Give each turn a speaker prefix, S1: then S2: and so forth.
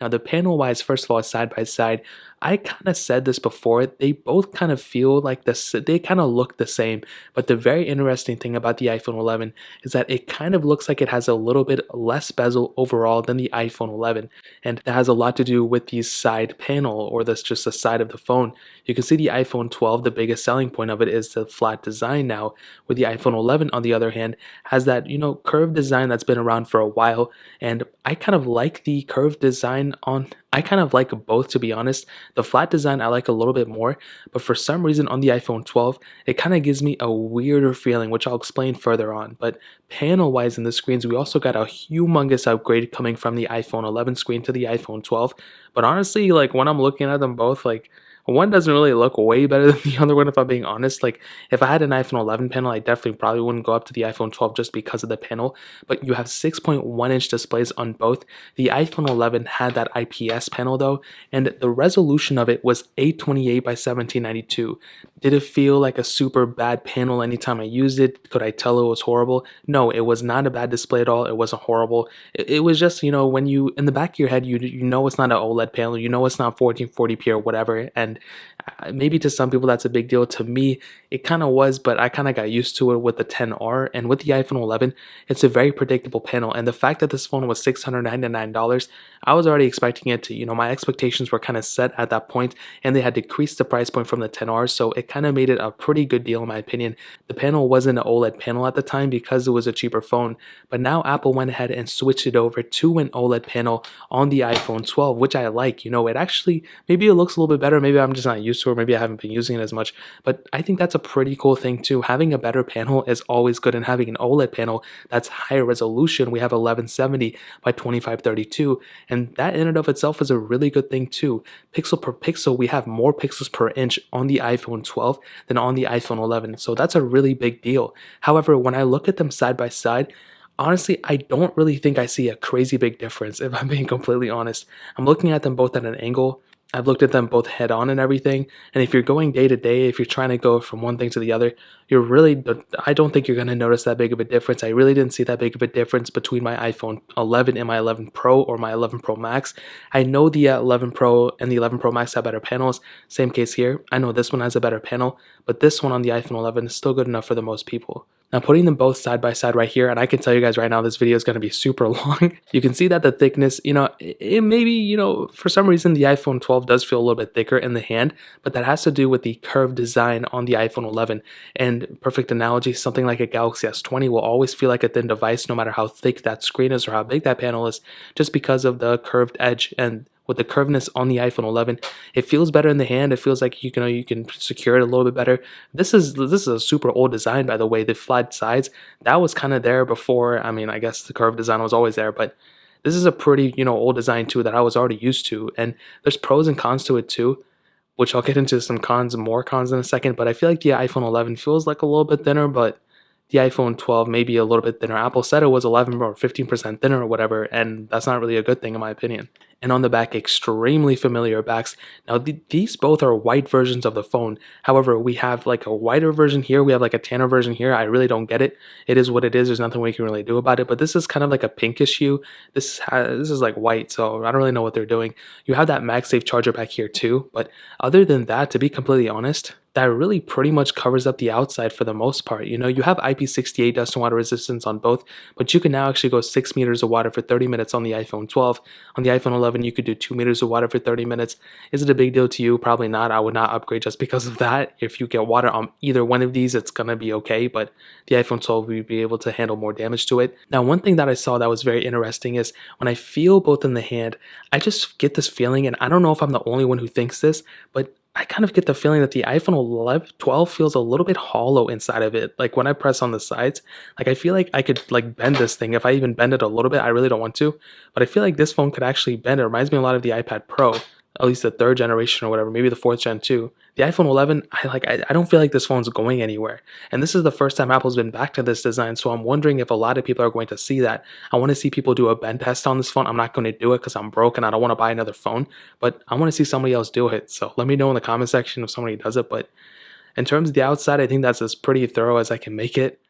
S1: Now, the panel wise, first of all, side by side, I kind of said this before, they both kind of feel like this, they kind of look the same. But the very interesting thing about the iPhone 11 is that it kind of looks like it has a little bit less bezel overall than the iPhone 11. And that has a lot to do with the side panel, or that's just the side of the phone. You can see the iPhone 12, the biggest selling point of it is the flat design now, with the iPhone 11 on the other hand has that, curved design that's been around for a while. And I kind of like the curved design on, I kind of like both, to be honest. The flat design I like a little bit more, but for some reason on the iPhone 12, it kind of gives me a weirder feeling, which I'll explain further on. But panel wise in the screens, we also got a humongous upgrade coming from the iPhone 11 screen to the iPhone 12. But honestly, like when I'm looking at them both, like one doesn't really look way better than the other one, if I'm being honest. Like, if I had an iPhone 11 panel, I definitely probably wouldn't go up to the iPhone 12 just because of the panel. But you have 6.1-inch displays on both. The iPhone 11 had that IPS panel though, and the resolution of it was 828 by 1792. Did it feel like a super bad panel anytime I used it? Could I tell it was horrible? No, it was not a bad display at all. It wasn't horrible. It was just, when you, in the back of your head, you know it's not an OLED panel, you know it's not 1440p or whatever, and maybe to some people that's a big deal. To me, it kind of was, but I kind of got used to it with the 10R, and with the iPhone 11, it's a very predictable panel. And the fact that this phone was $699, I was already expecting it to, my expectations were kind of set at that point, and they had decreased the price point from the 10R, so it kind of made it a pretty good deal in my opinion. The panel wasn't an OLED panel at the time because it was a cheaper phone, but now Apple went ahead and switched it over to an OLED panel on the iPhone 12, which I like. It actually, maybe it looks a little bit better, maybe I'm just not used to it, maybe I haven't been using it as much, but I think that's a pretty cool thing too. Having a better panel is always good, and having an OLED panel that's higher resolution, we have 1170 by 2532, and that in and of itself is a really good thing too. Pixel per pixel, we have more pixels per inch on the iPhone 12 than on the iPhone 11, so that's a really big deal. However, when I look at them side by side, honestly, I don't really think I see a crazy big difference, if I'm being completely honest. I'm looking at them both at an angle. I've looked at them both head on and everything. And if you're going day to day, if you're trying to go from one thing to the other, I don't think you're going to notice that big of a difference. I really didn't see that big of a difference between my iPhone 11 and my 11 Pro or my 11 Pro Max. I know the 11 Pro and the 11 Pro Max have better panels. Same case here. I know this one has a better panel, but this one on the iPhone 11 is still good enough for the most people. Now, putting them both side by side right here, and I can tell you guys right now this video is going to be super long. You can see that the thickness, it maybe, for some reason the iPhone 12 does feel a little bit thicker in the hand, but that has to do with the curved design on the iPhone 11. And perfect analogy, something like a Galaxy S20 will always feel like a thin device no matter how thick that screen is or how big that panel is, just because of the curved edge. And with the curvedness on the iPhone 11, it feels better in the hand. It feels like you can secure it a little bit better. This is a super old design, by the way. The flat sides, that was kind of there before. I mean, I guess the curved design was always there, but this is a pretty old design too that I was already used to. And there's pros and cons to it too, which I'll get into some more cons in a second. But I feel like the iPhone 11 feels like a little bit thinner, but the iPhone 12 maybe a little bit thinner. Apple said it was 11 or 15% thinner or whatever, and that's not really a good thing in my opinion. And on the back, extremely familiar backs. Now, these both are white versions of the phone. However, we have like a whiter version here. We have like a tanner version here. I really don't get it. It is what it is. There's nothing we can really do about it. But this is kind of like a pinkish hue. This is like white, so I don't really know what they're doing. You have that MagSafe charger back here too. But other than that, to be completely honest, that really pretty much covers up the outside for the most part. You have IP68 dust and water resistance on both, but you can now actually go 6 meters of water for 30 minutes on the iPhone 12. On the iPhone 11, you could do 2 meters of water for 30 minutes. Is it a big deal to you? Probably not. I would not upgrade just because of that. If you get water on either one of these, it's going to be okay, but the iPhone 12 will be able to handle more damage to it. Now, one thing that I saw that was very interesting is when I feel both in the hand, I just get this feeling, and I don't know if I'm the only one who thinks this, but I kind of get the feeling that the iPhone 12 feels a little bit hollow inside of it. Like when I press on the sides, like I feel like I could like bend this thing. If I even bend it a little bit, I really don't want to, but I feel like this phone could actually bend. It reminds me a lot of the iPad Pro, at least the 3rd generation or whatever, maybe the 4th gen too. The iPhone 11, I don't feel like this phone's going anywhere. And this is the first time Apple's been back to this design, so I'm wondering if a lot of people are going to see that. I want to see people do a bend test on this phone. I'm not going to do it because I'm broke and I don't want to buy another phone, but I want to see somebody else do it. So let me know in the comment section if somebody does it. But in terms of the outside, I think that's as pretty thorough as I can make it.